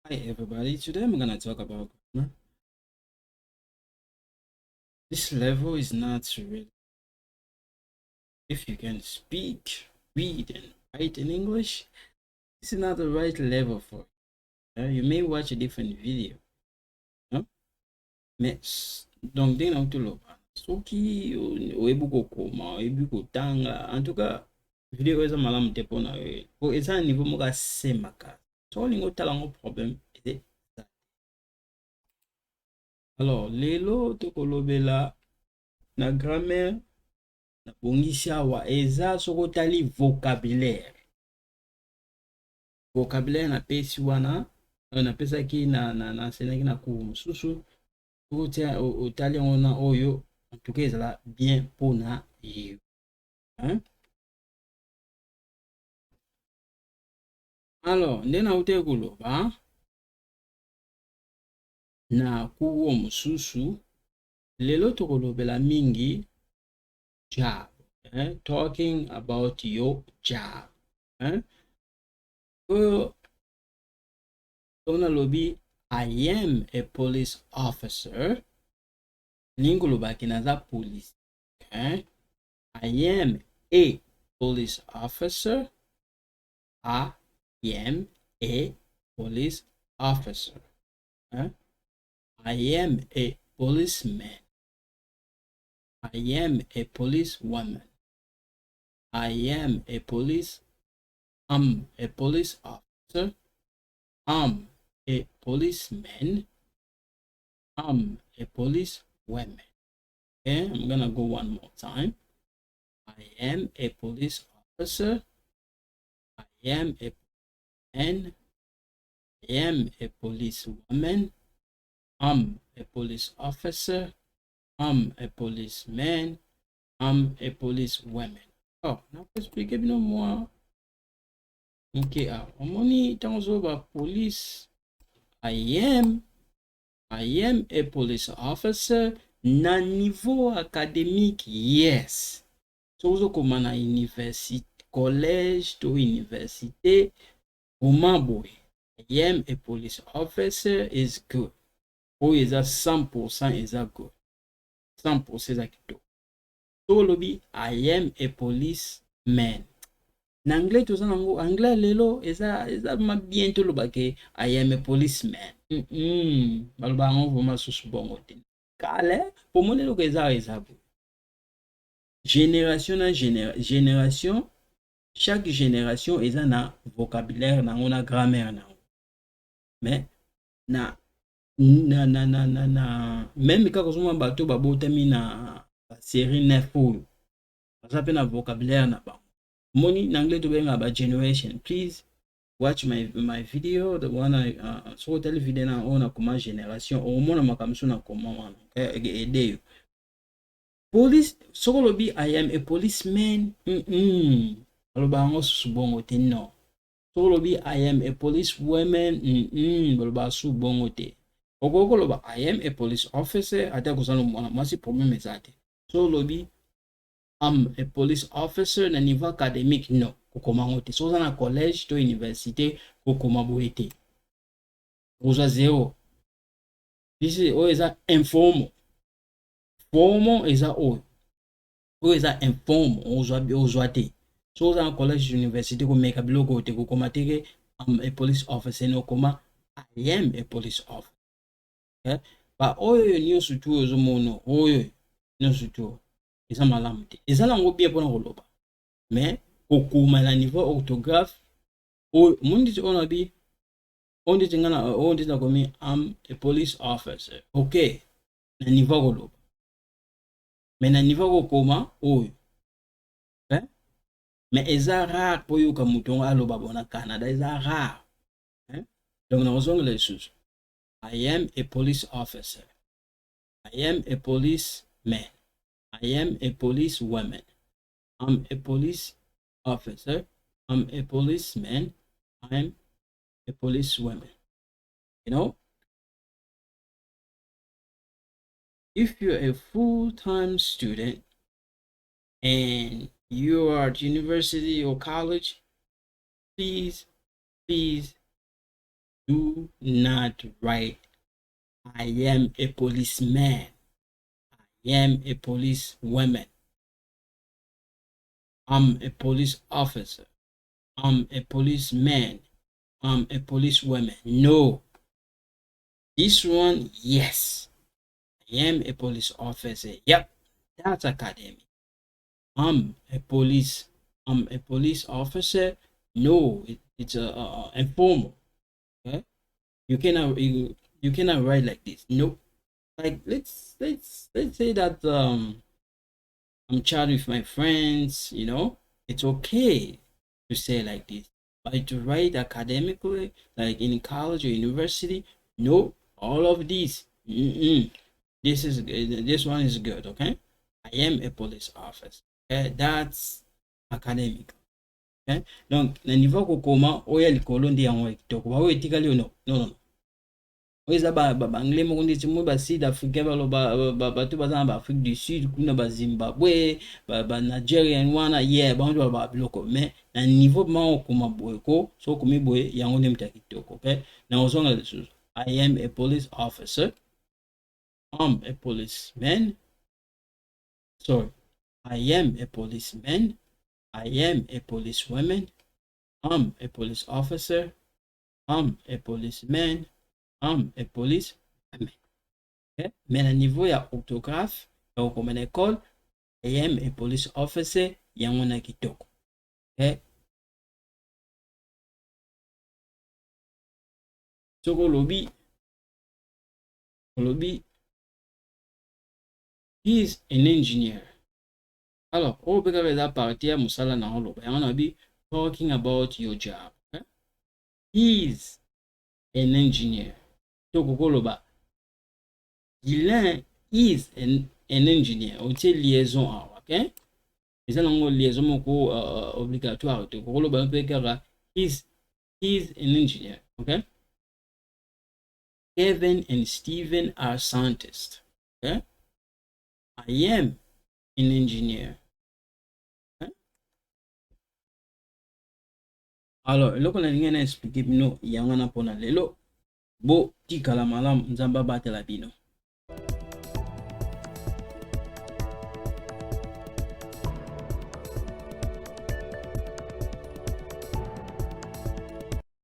Hi everybody, today I'm gonna talk about grammar. This level is not really if you can speak, read and write in English, this is not the right level for you. You may watch a different video. No? Mais donc dès que tu l'as soki oyebi kokoma oyebi kotanga en tout cas video eza malamu te mpona yo po eza na niveau moko ase makasi so olingi otala yango problème ete alors lelo tokolobela na grammaire nabongisi awa eza soki otali vocabulaire napesi wana napesaki nasenaki na cours mosusu otia otali yango na oyo en tout cas ezala bien mpona yo alors nde nautaki koloba na cours oyo mosusu lelo tokolobela mingi job, talking about your job. Lobby, I am a police officer. Lingolobaki naza police. I am a police officer. I am a police officer. I am a policeman. I am a policewoman. I am a police. I'm a police officer. I'm a policeman. I'm a policewoman. Okay, I'm gonna go one more time. I am a police officer. I am a man. I am a policewoman. I'm a police officer. I'm a policeman. I'm a policewoman. Oh, now expliquer no more. Okay, omoni tanzo ba police. I am a police officer. Na niveau académique, yes. So uzokoma na university, college to université, boy. I am a police officer is good. Oyo eza 100% eza good. 100% eza kitoko. So lobi I am a policeman. Na anglais toza nango anglais lelo eza ma bientôt lobake I am a policeman. Baloba ngo voma susu bongo te. Kale pomone loko eza bo. Génération na génération, chaque génération eza na vocabulaire nango na grammaire nango. Mais même kaka ozomona bato babotami na série 9 oyo baza mpe na vocabulaire na bango moni na anglais tobenga ba generation. Please watch my video the one so otali video na oyo na koma génération omona makambo so na koma wana ede yo police soko lobi I am a policeman baloba yango susu bongo te non. Soko lobi I am a policewoman baloba susu bongo te. Okoloba I am a police officer ata kozala mwana mwasi problème eza te. So lobi I'm a police officer na niveau académique non kokoma ngo te. So oza na collège to université kokoma boye te. Ozwa zero. This is oyo eza informal. Formal eza oyo. Oyo eza informal ozwa te. So oza na collège université komeka biloko te kokoma te I'm a police officer no koma I am a police officer. Ba oyo nyonso tu ozomona oyo nyonso tu eza malamu te eza nango bien mpona koloba mais kokoma na niveau orthographe oyo monditi oyo nabi onditi nga na onditi nakomi I'm a police officer ok na niveau koloba mais na niveau kokoma oyo mais eza rare po yoka moto ngo aloba bona Canada eza rare donc nakozongela lisusu I am a police officer. I am a policeman. I am a policewoman. I'm a police officer. I'm a policeman. I'm a policewoman. You know? If you're a full-time student and you are at university or college, please Do not write I am a policeman. I am a policewoman. I'm a police officer. I'm a policeman. I'm a policewoman. No. This one, yes. I am a police officer. Yep. That's academic. I'm a police officer. No, it's a informal. Okay? You cannot write like this. Nope. Like let's say that I'm chatting with my friends, you know, it's okay to say like this. But to write academically, like in college or university, no, all of these. This one is good, okay? I am a police officer. Okay, that's academic. Okay? Donc, na niveau kokoma oya likolo ndi yango kitoko. Ba etikali no. No. Oza banglais moko ndeti moi basud africain bato baza na baafrique du sud kuna bazimbabwe banigerian wana ye bango baloba biloko mais na niveau moko okoma boye ko so okomi boye yango nde moto ya kitoko okay? Na ozonga lisusu I am a police officer. I'm a policeman. Sorry. I am a policeman. I am a policewoman. I'm a police officer. I'm a policeman. I'm a police. Okay? Mais na niveau ya orthographe, ya comme na école, I am a police officer, yango na kitoko. Okay? Soko lobi, he is an engineer. Alors, on peut regarder partir musala na holoba. Yango na bi talking about your job. Okay? He is an engineer. Soko koloba. Dylan is an engineer. On tient liaison à, ok? Et ça, on liaison moko obligatoire. Donc, on va dire he's an engineer, ok? Kevin and Stephen are scientists, okay? I am an engineer. Okay? Alors, eloko na linga na expliquer bino yanga na pona lelo bo tikala malamu nzamba batela bino.